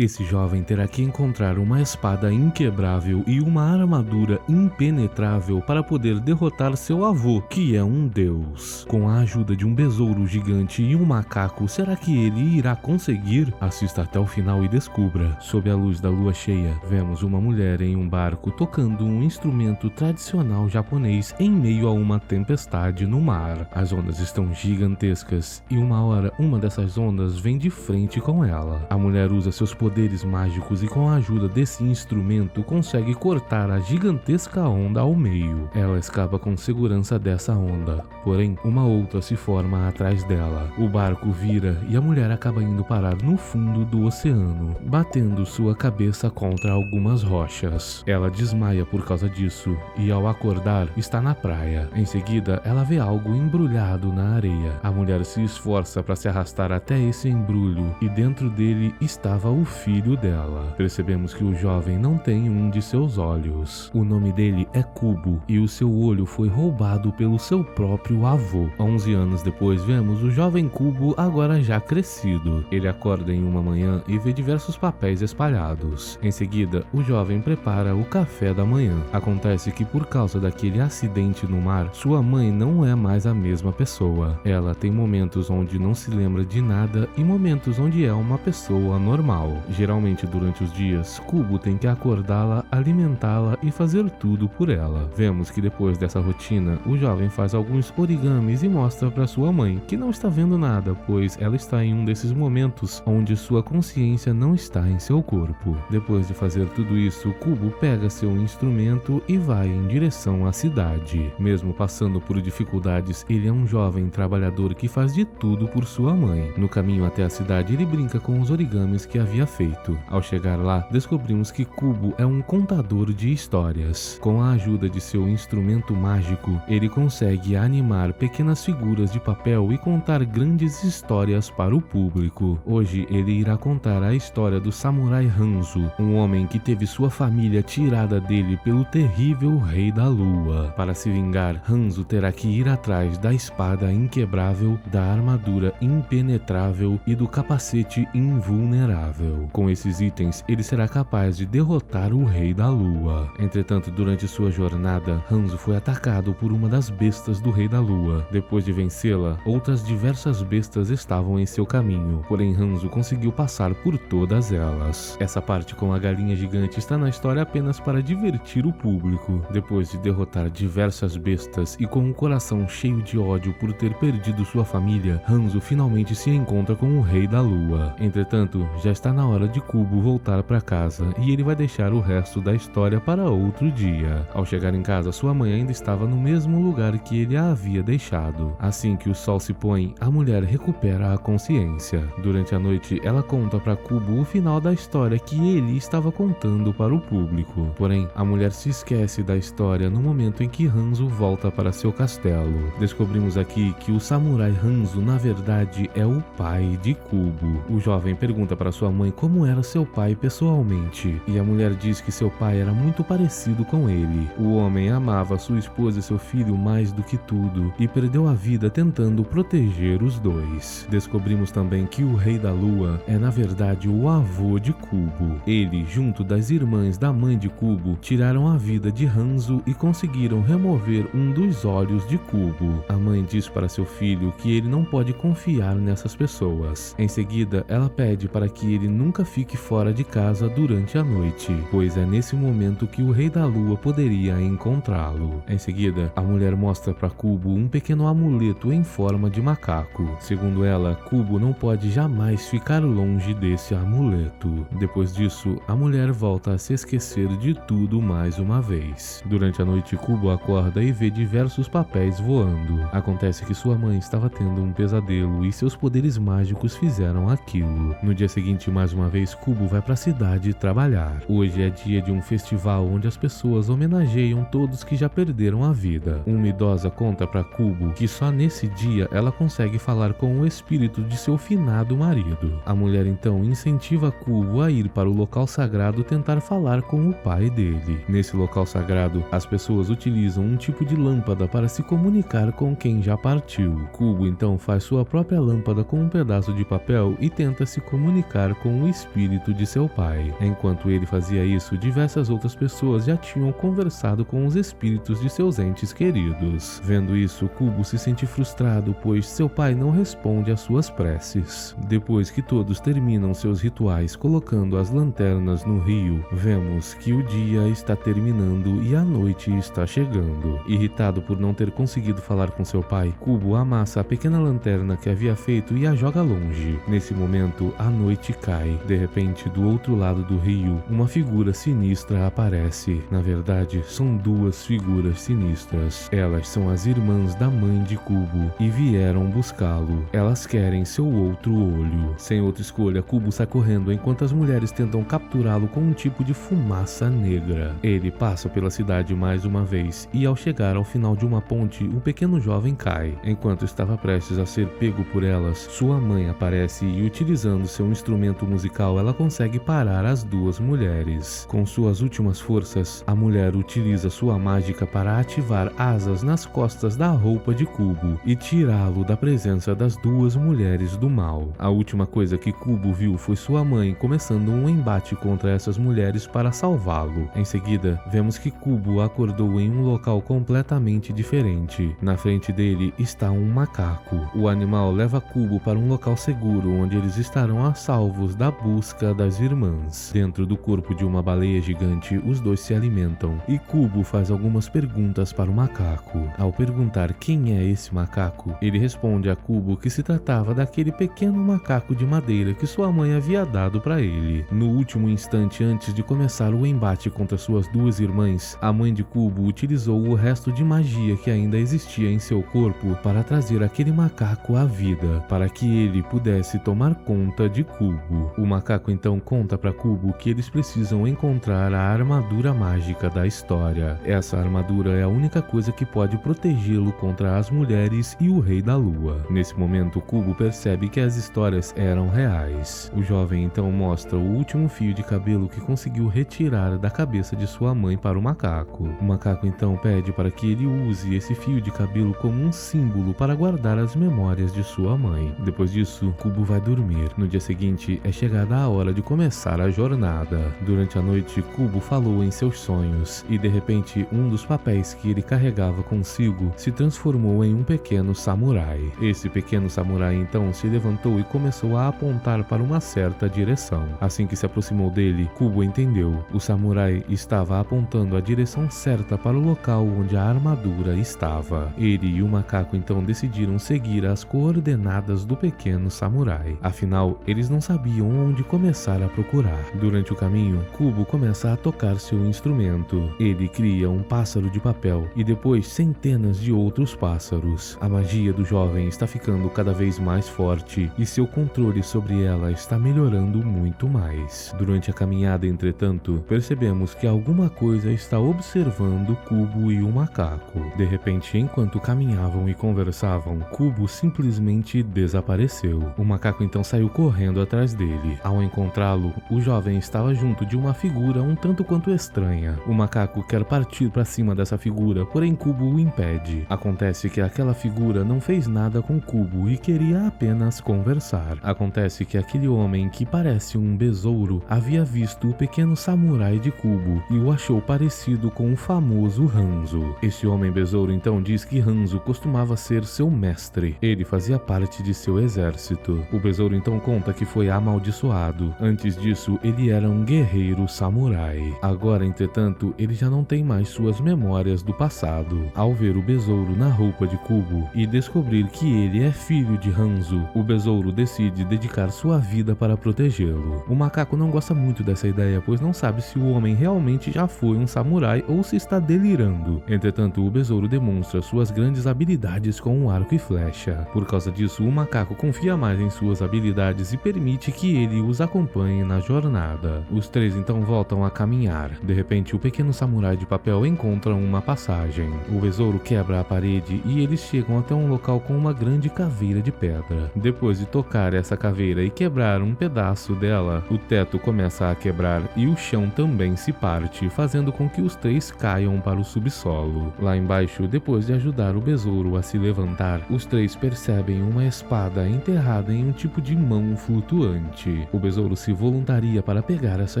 Esse jovem terá que encontrar uma espada inquebrável e uma armadura impenetrável para poder derrotar seu avô, que é um deus. Com a ajuda de um besouro gigante e um macaco, será que ele irá conseguir? Assista até o final e descubra. Sob a luz da lua cheia, vemos uma mulher em um barco tocando um instrumento tradicional japonês em meio a uma tempestade no mar. As ondas estão gigantescas e uma hora uma dessas ondas vem de frente com ela. A mulher usa seus poderes mágicos e com a ajuda desse instrumento consegue cortar a gigantesca onda ao meio. Ela escapa com segurança dessa onda, porém uma outra se forma atrás dela. O barco vira e a mulher acaba indo parar no fundo do oceano, batendo sua cabeça contra algumas rochas. Ela desmaia por causa disso e ao acordar está na praia. Em seguida ela vê algo embrulhado na areia. A mulher se esforça para se arrastar até esse embrulho e dentro dele estava o filho dela. Percebemos que o jovem não tem um de seus olhos. O nome dele é Kubo e o seu olho foi roubado pelo seu próprio avô. 11 anos depois vemos o jovem Kubo agora já crescido. Ele acorda em uma manhã e vê diversos papéis espalhados. Em seguida, o jovem prepara o café da manhã. Acontece que por causa daquele acidente no mar, sua mãe não é mais a mesma pessoa. Ela tem momentos onde não se lembra de nada e momentos onde é uma pessoa normal. Geralmente durante os dias, Kubo tem que acordá-la, alimentá-la e fazer tudo por ela. Vemos que depois dessa rotina, o jovem faz alguns origamis e mostra para sua mãe, que não está vendo nada, pois ela está em um desses momentos onde sua consciência não está em seu corpo. Depois de fazer tudo isso, Kubo pega seu instrumento e vai em direção à cidade. Mesmo passando por dificuldades, ele é um jovem trabalhador que faz de tudo por sua mãe. No caminho até a cidade, ele brinca com os origamis que havia feito. Ao chegar lá, descobrimos que Kubo é um contador de histórias. Com a ajuda de seu instrumento mágico, ele consegue animar pequenas figuras de papel e contar grandes histórias para o público. Hoje ele irá contar a história do samurai Hanzo, um homem que teve sua família tirada dele pelo terrível Rei da Lua. Para se vingar, Hanzo terá que ir atrás da espada inquebrável, da armadura impenetrável e do capacete invulnerável. Com esses itens, ele será capaz de derrotar o Rei da Lua. Entretanto, durante sua jornada, Hanzo foi atacado por uma das bestas do Rei da Lua. Depois de vencê-la, outras diversas bestas estavam em seu caminho, porém Hanzo conseguiu passar por todas elas. Essa parte com a galinha gigante está na história apenas para divertir o público. Depois de derrotar diversas bestas e com um coração cheio de ódio por ter perdido sua família, Hanzo finalmente se encontra com o Rei da Lua. Entretanto, já está na hora de Kubo voltar para casa e ele vai deixar o resto da história para outro dia. Ao chegar em casa, sua mãe ainda estava no mesmo lugar que ele a havia deixado. Assim que o sol se põe, a mulher recupera a consciência. Durante a noite, ela conta para Kubo o final da história que ele estava contando para o público. Porém, a mulher se esquece da história no momento em que Hanzo volta para seu castelo. Descobrimos aqui que o samurai Hanzo na verdade é o pai de Kubo. O jovem pergunta para sua mãe como era seu pai pessoalmente, e a mulher diz que seu pai era muito parecido com ele. O homem amava sua esposa e seu filho mais do que tudo e perdeu a vida tentando proteger os dois. Descobrimos também que o Rei da Lua é na verdade o avô de Kubo. Ele, junto das irmãs da mãe de Kubo, tiraram a vida de Hanzo e conseguiram remover um dos olhos de Kubo. A mãe diz para seu filho que ele não pode confiar nessas pessoas. Em seguida, ela pede para que ele nunca fique fora de casa durante a noite, pois é nesse momento que o Rei da Lua poderia encontrá-lo. Em seguida, a mulher mostra para Kubo um pequeno amuleto em forma de macaco. Segundo ela, Kubo não pode jamais ficar longe desse amuleto. Depois disso, a mulher volta a se esquecer de tudo mais uma vez. Durante a noite, Kubo acorda e vê diversos papéis voando. Acontece que sua mãe estava tendo um pesadelo e seus poderes mágicos fizeram aquilo. No dia seguinte, mais uma vez, Kubo vai para a cidade trabalhar. Hoje é dia de um festival onde as pessoas homenageiam todos que já perderam a vida. Uma idosa conta para Kubo que só nesse dia ela consegue falar com o espírito de seu finado marido. A mulher então incentiva Kubo a ir para o local sagrado tentar falar com o pai dele. Nesse local sagrado, as pessoas utilizam um tipo de lâmpada para se comunicar com quem já partiu. Kubo então faz sua própria lâmpada com um pedaço de papel e tenta se comunicar com o no espírito de seu pai. Enquanto ele fazia isso, diversas outras pessoas já tinham conversado com os espíritos de seus entes queridos. Vendo isso, Kubo se sente frustrado, pois seu pai não responde às suas preces. Depois que todos terminam seus rituais colocando as lanternas no rio, vemos que o dia está terminando e a noite está chegando. Irritado por não ter conseguido falar com seu pai, Kubo amassa a pequena lanterna que havia feito e a joga longe. Nesse momento, a noite cai. De repente, do outro lado do rio, uma figura sinistra aparece. Na verdade, são duas figuras sinistras. Elas são as irmãs da mãe de Kubo e vieram buscá-lo. Elas querem seu outro olho. Sem outra escolha, Kubo sai correndo enquanto as mulheres tentam capturá-lo com um tipo de fumaça negra. Ele passa pela cidade mais uma vez e, ao chegar ao final de uma ponte, o pequeno jovem cai. Enquanto estava prestes a ser pego por elas, sua mãe aparece e, utilizando seu instrumento musical, ela consegue parar as duas mulheres. Com suas últimas forças, a mulher utiliza sua mágica para ativar asas nas costas da roupa de Kubo e tirá-lo da presença das duas mulheres do mal. A última coisa que Kubo viu foi sua mãe começando um embate contra essas mulheres para salvá-lo. Em seguida, vemos que Kubo acordou em um local completamente diferente. Na frente dele está um macaco. O animal leva Kubo para um local seguro onde eles estarão a salvos da busca das irmãs. Dentro do corpo de uma baleia gigante, os dois se alimentam e Kubo faz algumas perguntas para o macaco. Ao perguntar quem é esse macaco, ele responde a Kubo que se tratava daquele pequeno macaco de madeira que sua mãe havia dado para ele. No último instante antes de começar o embate contra suas duas irmãs, a mãe de Kubo utilizou o resto de magia que ainda existia em seu corpo para trazer aquele macaco à vida, para que ele pudesse tomar conta de Kubo. O macaco então conta para Kubo que eles precisam encontrar a armadura mágica da história. Essa armadura é a única coisa que pode protegê-lo contra as mulheres e o Rei da Lua. Nesse momento, Kubo percebe que as histórias eram reais. O jovem então mostra o último fio de cabelo que conseguiu retirar da cabeça de sua mãe para o macaco. O macaco então pede para que ele use esse fio de cabelo como um símbolo para guardar as memórias de sua mãe. Depois disso, Kubo vai dormir. No dia seguinte, é chegada a hora de começar a jornada. Durante a noite, Kubo falou em seus sonhos e, de repente, um dos papéis que ele carregava consigo se transformou em um pequeno samurai. Esse pequeno samurai então se levantou e começou a apontar para uma certa direção. Assim que se aproximou dele, Kubo entendeu. O samurai estava apontando a direção certa para o local onde a armadura estava. Ele e o macaco então decidiram seguir as coordenadas do pequeno samurai. Afinal, eles não sabiam onde começar a procurar. Durante o caminho, Kubo começa a tocar seu instrumento. Ele cria um pássaro de papel e depois centenas de outros pássaros. A magia do jovem está ficando cada vez mais forte e seu controle sobre ela está melhorando muito mais. Durante a caminhada, entretanto, percebemos que alguma coisa está observando Kubo e o macaco. De repente, enquanto caminhavam e conversavam, Kubo simplesmente desapareceu. O macaco então saiu correndo atrás dele. Ao encontrá-lo, o jovem estava junto de uma figura um tanto quanto estranha. O macaco quer partir para cima dessa figura, porém Kubo o impede. Acontece que aquela figura não fez nada com Kubo e queria apenas conversar. Acontece que aquele homem que parece um besouro havia visto o pequeno samurai de Kubo e o achou parecido com o famoso Hanzo. Esse homem besouro então diz que Hanzo costumava ser seu mestre. Ele fazia parte de seu exército. O besouro então conta que foi amaldiçoado. Antes disso, ele era um guerreiro samurai. Agora, entretanto, ele já não tem mais suas memórias do passado. Ao ver o besouro na roupa de Kubo e descobrir que ele é filho de Hanzo, o besouro decide dedicar sua vida para protegê-lo. O macaco não gosta muito dessa ideia, pois não sabe se o homem realmente já foi um samurai ou se está delirando. Entretanto, o besouro demonstra suas grandes habilidades com um arco e flecha. Por causa disso, o macaco confia mais em suas habilidades e permite que ele os acompanhe na jornada. Os três então voltam a caminhar. De repente, o pequeno samurai de papel encontra uma passagem. O besouro quebra a parede e eles chegam até um local com uma grande caveira de pedra. Depois de tocar essa caveira e quebrar um pedaço dela, o teto começa a quebrar e o chão também se parte, fazendo com que os três caiam para o subsolo. Lá embaixo, depois de ajudar o besouro a se levantar, os três percebem uma espada enterrada em um tipo de mão flutuante. repente, o besouro se voluntaria para pegar essa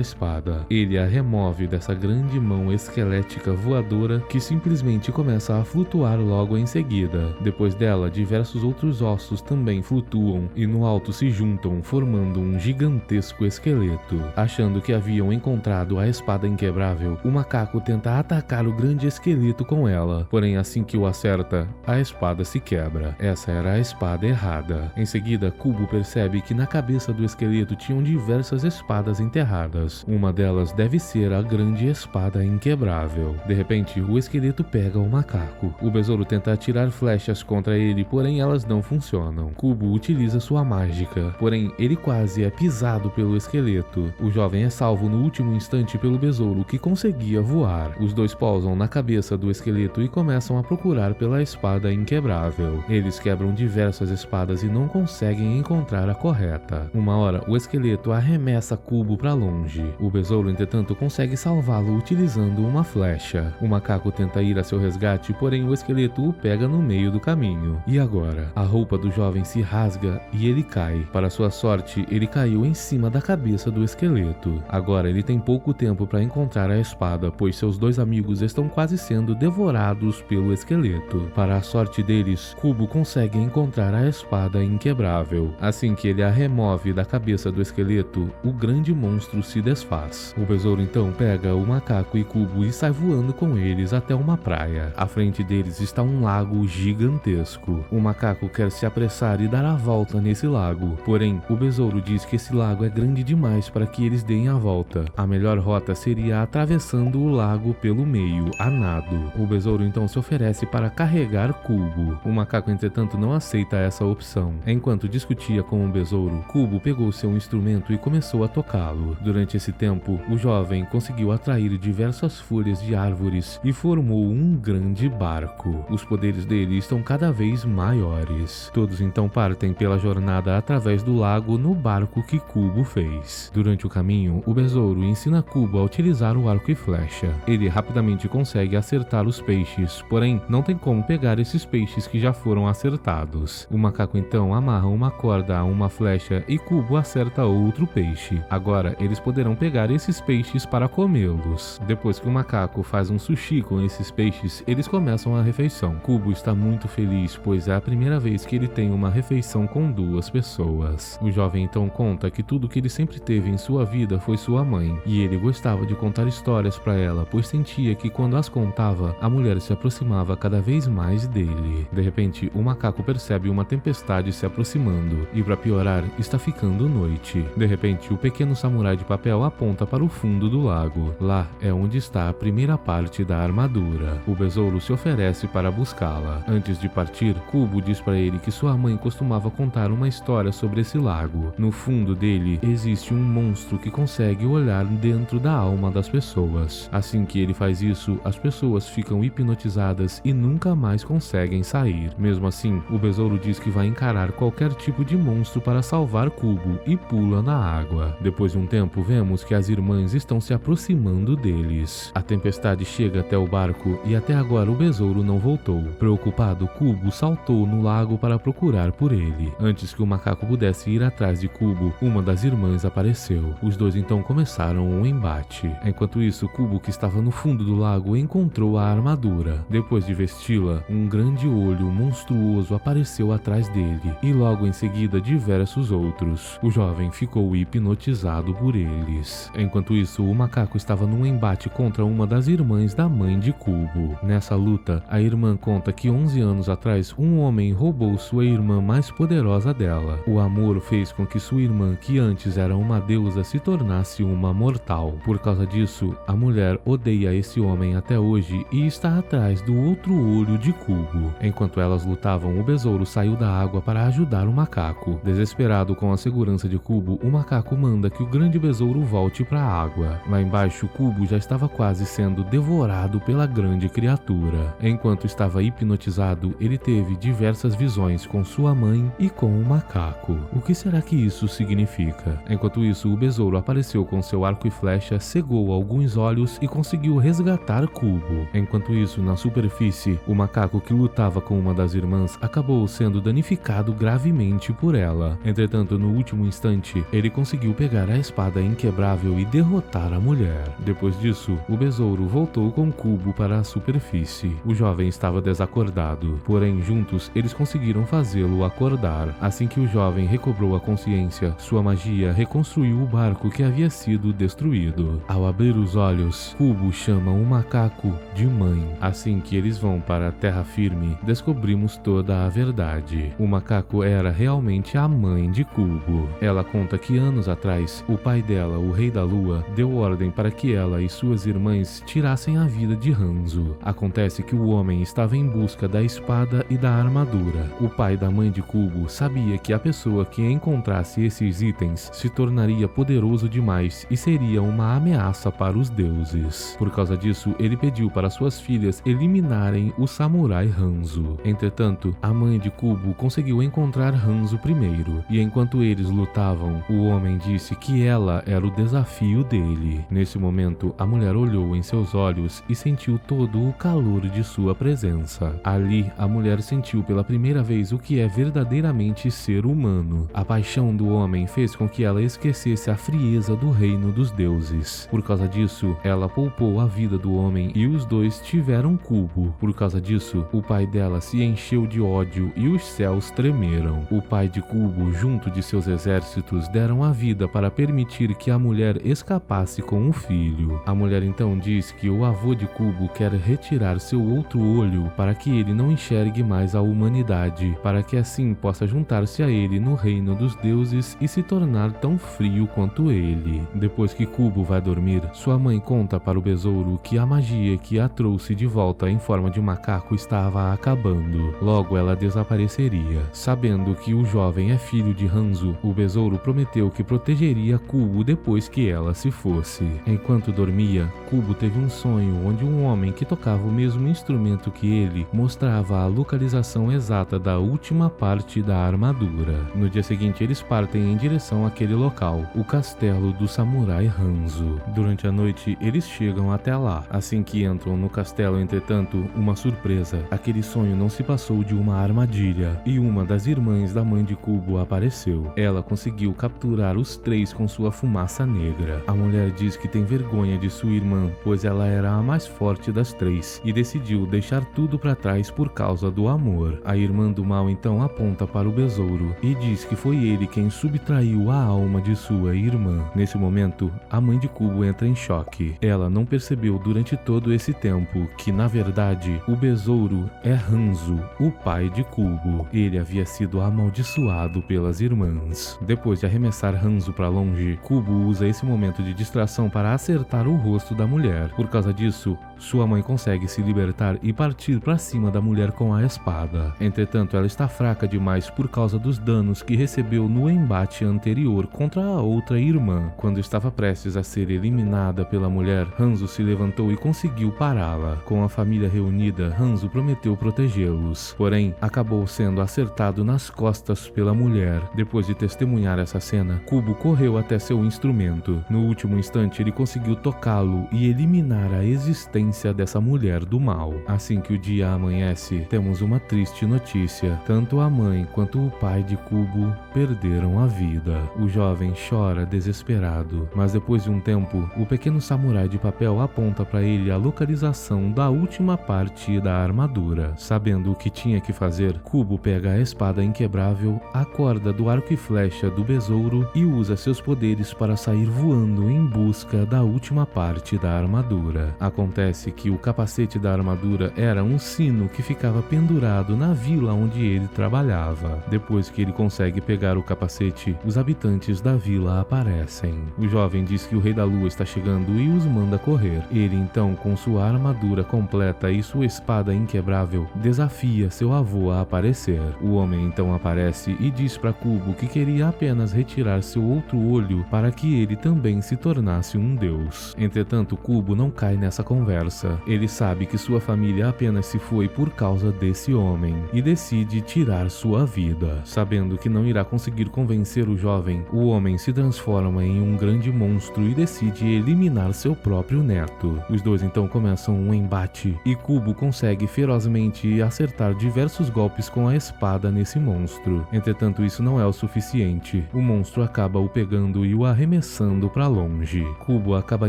espada. Ele a remove dessa grande mão esquelética voadora que simplesmente começa a flutuar logo em seguida. Depois dela, diversos outros ossos também flutuam e no alto se juntam, formando um gigantesco esqueleto. Achando que haviam encontrado a espada inquebrável, o macaco tenta atacar o grande esqueleto com ela, porém assim que o acerta, a espada se quebra. Essa era a espada errada. Em seguida, Kubo percebe que na cabeça do esqueleto tinham diversas espadas enterradas. Uma delas deve ser a grande espada inquebrável. De repente, o esqueleto pega o macaco. O besouro tenta atirar flechas contra ele, porém elas não funcionam. Kubo utiliza sua mágica, porém ele quase é pisado pelo esqueleto. O jovem é salvo no último instante pelo besouro, que conseguia voar. Os dois pousam na cabeça do esqueleto e começam a procurar pela espada inquebrável. Eles quebram diversas espadas e não conseguem encontrar a correta. Uma hora, o esqueleto arremessa Kubo para longe. O besouro, entretanto, consegue salvá-lo utilizando uma flecha. O macaco tenta ir a seu resgate, porém o esqueleto o pega no meio do caminho. E agora? A roupa do jovem se rasga e ele cai. Para sua sorte, ele caiu em cima da cabeça do esqueleto. Agora ele tem pouco tempo para encontrar a espada, pois seus dois amigos estão quase sendo devorados pelo esqueleto. Para a sorte deles, Kubo consegue encontrar a espada inquebrável. Assim que ele a remove da cabeça do esqueleto, o grande monstro se desfaz. O besouro então pega o macaco e Kubo e sai voando com eles até uma praia. À frente deles está um lago gigantesco. O macaco quer se apressar e dar a volta nesse lago, porém o besouro diz que esse lago é grande demais para que eles deem a volta. A melhor rota seria atravessando o lago pelo meio, a nado. O besouro então se oferece para carregar Kubo. O macaco, entretanto, não aceita essa opção. Enquanto discutia com o besouro, Kubo pegou seu instrumento e começou a tocá-lo. Durante esse tempo, o jovem conseguiu atrair diversas folhas de árvores e formou um grande barco. Os poderes dele estão cada vez maiores. Todos então partem pela jornada através do lago no barco que Kubo fez. Durante o caminho, o besouro ensina Kubo a utilizar o arco e flecha. Ele rapidamente consegue acertar os peixes, porém não tem como pegar esses peixes que já foram acertados. O macaco então amarra uma corda a uma flecha e Kubo acerta outro peixe. Agora eles poderão pegar esses peixes para comê-los. Depois que o macaco faz um sushi com esses peixes, eles começam a refeição. Kubo está muito feliz, pois é a primeira vez que ele tem uma refeição com duas pessoas. O jovem então conta que tudo que ele sempre teve em sua vida foi sua mãe, e ele gostava de contar histórias para ela, pois sentia que quando as contava, a mulher se aproximava cada vez mais dele. De repente, o macaco percebe uma tempestade se aproximando, e para piorar, está ficando noite. De repente, o pequeno samurai de papel aponta para o fundo do lago. Lá é onde está a primeira parte da armadura. O besouro se oferece para buscá-la. Antes de partir, Kubo diz para ele que sua mãe costumava contar uma história sobre esse lago. No fundo dele, existe um monstro que consegue olhar dentro da alma das pessoas. Assim que ele faz isso, as pessoas ficam hipnotizadas e nunca mais conseguem sair. Mesmo assim, o besouro diz que vai encarar qualquer tipo de monstro para salvar Kubo e pula na água. Depois de um tempo, vemos que as irmãs estão se aproximando deles. A tempestade chega até o barco e até agora o besouro não voltou. Preocupado, Kubo saltou no lago para procurar por ele. Antes que o macaco pudesse ir atrás de Kubo, uma das irmãs apareceu. Os dois então começaram um embate. Enquanto isso, Kubo, que estava no fundo do lago, encontrou a armadura. Depois de vesti-la, um grande olho monstruoso apareceu atrás dele, e logo em seguida diversos outros. O jovem ficou hipnotizado por eles. Enquanto isso, o macaco estava num embate contra uma das irmãs da mãe de Kubo. Nessa luta, a irmã conta que 11 anos atrás, um homem roubou sua irmã mais poderosa dela. O amor fez com que sua irmã, que antes era uma deusa, se tornasse uma mortal. Por causa disso, a mulher odeia esse homem até hoje e está atrás do outro olho de Kubo. Enquanto elas lutavam, o besouro saiu da água para ajudar o macaco. Desesperado com a segurança de Kubo, o macaco manda que o grande besouro volte para a água. Lá embaixo, Kubo já estava quase sendo devorado pela grande criatura. Enquanto estava hipnotizado, ele teve diversas visões com sua mãe e com o macaco. O que será que isso significa? Enquanto isso, o besouro apareceu com seu arco e flecha, cegou alguns olhos e conseguiu resgatar Kubo. Enquanto isso, na superfície, o macaco que lutava com uma das irmãs acabou sendo danificado gravemente por ela. Entretanto, no último instante, ele conseguiu pegar a espada inquebrável e derrotar a mulher. Depois disso, o besouro voltou com Kubo para a superfície. O jovem estava desacordado, porém juntos eles conseguiram fazê-lo acordar. Assim que o jovem recobrou a consciência, sua magia reconstruiu o barco que havia sido destruído. Ao abrir os olhos, Kubo chama o macaco de mãe. Assim que eles vão para a terra firme, descobrimos toda a verdade. O macaco era realmente a mãe de Kubo. Ela conta que anos atrás, o pai dela, o Rei da Lua, deu ordem para que ela e suas irmãs tirassem a vida de Hanzo. Acontece que o homem estava em busca da espada e da armadura. O pai da mãe de Kubo sabia que a pessoa que encontrasse esses itens se tornaria poderoso demais e seria uma ameaça para os deuses. Por causa disso, ele pediu para suas filhas eliminarem o samurai Hanzo. Entretanto, a mãe de Kubo conseguiu encontrar Hanzo primeiro, e enquanto eles lutavam, o homem disse que ela era o desafio dele. Nesse momento, a mulher olhou em seus olhos e sentiu todo o calor de sua presença. Ali, a mulher sentiu pela primeira vez o que é verdadeiramente ser humano. A paixão do homem fez com que ela esquecesse a frieza do reino dos deuses. Por causa disso, ela poupou a vida do homem e os dois tiveram Kubo. Por causa disso, o pai dela se encheu de ódio e os céus tremeram. O pai de Kubo, junto de seus exércitos, deram a vida para permitir que a mulher escapasse com o filho. A mulher então diz que o avô de Kubo quer retirar seu outro olho para que ele não enxergue mais a humanidade, para que assim possa juntar-se a ele no reino dos deuses e se tornar tão frio quanto ele. Depois que Kubo vai dormir, sua mãe conta para o besouro que a magia que a trouxe de volta em forma de macaco estava acabando. Logo ela desapareceria. Sabendo que o jovem é filho de Hanzo, o besouro prometeu que protegeria Kubo depois que ela se fosse. Enquanto dormia, Kubo teve um sonho onde um homem que tocava o mesmo instrumento que ele mostrava a localização exata da última parte da armadura. No dia seguinte, eles partem em direção àquele local, o castelo do samurai Hanzo. Durante a noite, eles chegam até lá. Assim que entram no castelo, entretanto, uma surpresa. Aquele sonho não se passou de uma armadilha, e uma das irmãs da mãe de Kubo apareceu. Ela conseguiu capturar os três com sua fumaça negra. A mulher diz que tem vergonha de sua irmã, pois ela era a mais forte das três, e decidiu deixar tudo para trás por causa do amor. A irmã do mal então aponta para o besouro e diz que foi ele quem subtraiu a alma de sua irmã. Nesse momento, a mãe de Kubo entra em choque. Ela não percebeu durante todo esse tempo que, na verdade, o besouro é Hanzo, o pai de Kubo. Ele havia sido amaldiçoado pelas irmãs. Depois de arremessar Hanzo para longe, Kubo usa esse momento de distração para acertar o rosto da mulher. Por causa disso, sua mãe consegue se libertar e partir para cima da mulher com a espada. Entretanto, ela está fraca demais por causa dos danos que recebeu no embate anterior contra a outra irmã. Quando estava prestes a ser eliminada pela mulher, Hanzo se levantou e conseguiu pará-la. Com a família reunida, Hanzo prometeu protegê-los, porém acabou sendo acertado nas costas pela mulher. Depois de testemunhar essa cena, Kubo correu até seu instrumento. No último instante, ele conseguiu tocá-lo e eliminar a existência dessa mulher do mal. Assim que o dia amanhece, temos uma triste notícia. Tanto a mãe quanto o pai de Kubo perderam a vida. O jovem chora desesperado, mas depois de um tempo, o pequeno samurai de papel aponta para ele a localização da última parte da armadura. Sabendo o que tinha que fazer, Kubo pega a espada inquebrável, acorda do arco e flecha do besouro e usa seus poderes para sair voando em busca da última parte da armadura. Acontece que o capacete da armadura era um sino que ficava pendurado na vila onde ele trabalhava. Depois que ele consegue pegar o capacete, os habitantes da vila aparecem. O jovem diz que o Rei da Lua está chegando e os manda correr. Ele então, com sua armadura completa e sua espada inquebrável, desafia seu avô a aparecer. O homem então aparece e diz para Kubo que queria apenas retirar seu outro olho para que ele também se tornasse um deus. Entretanto, Kubo não cai nessa conversa. Ele sabe que sua família apenas se foi por causa desse homem e decide tirar sua vida. Sabendo que não irá conseguir convencer o jovem, o homem se transforma em um grande monstro e decide eliminar seu próprio neto. Os dois então começam um embate e Kubo consegue ferozmente acertar diversos golpes com a espada nesse monstro. Entretanto, isso não é o suficiente. forte. O monstro acaba o pegando e o arremessando para longe. Kubo acaba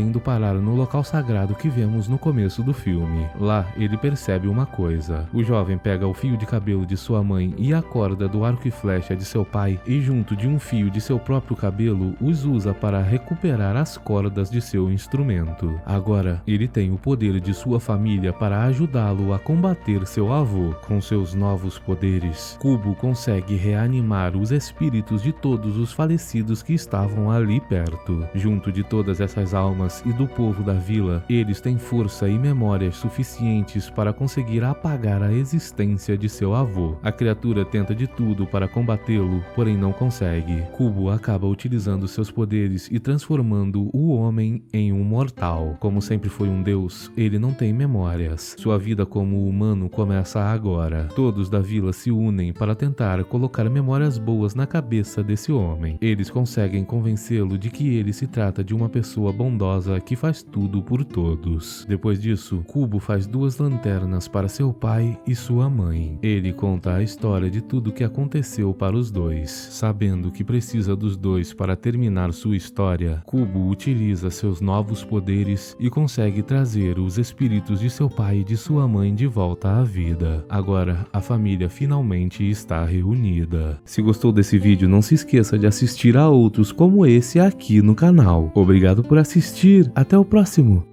indo parar no local sagrado que vemos no começo do filme. Lá, ele percebe uma coisa. O jovem pega o fio de cabelo de sua mãe e a corda do arco e flecha de seu pai e, junto de um fio de seu próprio cabelo, os usa para recuperar as cordas de seu instrumento. Agora, ele tem o poder de sua família para ajudá-lo a combater seu avô. Com seus novos poderes, Kubo consegue reanimar os espíritos de todos os falecidos que estavam ali perto. Junto de todas essas almas e do povo da vila, eles têm força e memórias suficientes para conseguir apagar a existência de seu avô. A criatura tenta de tudo para combatê-lo, porém não consegue. Kubo acaba utilizando seus poderes e transformando o homem em um mortal. Como sempre foi um deus, ele não tem memórias. Sua vida como humano começa agora. Todos da vila se unem para tentar colocar memórias boas na cabeça desse homem. Eles conseguem convencê-lo de que ele se trata de uma pessoa bondosa que faz tudo por todos. Depois disso, Kubo faz 2 lanternas para seu pai e sua mãe. Ele conta a história de tudo que aconteceu para os dois. Sabendo que precisa dos dois para terminar sua história, Kubo utiliza seus novos poderes e consegue trazer os espíritos de seu pai e de sua mãe de volta à vida. Agora, a família finalmente está reunida. Se gostou desse vídeo, não se esqueça de assistir a outros como esse aqui no canal. Obrigado por assistir, até o próximo!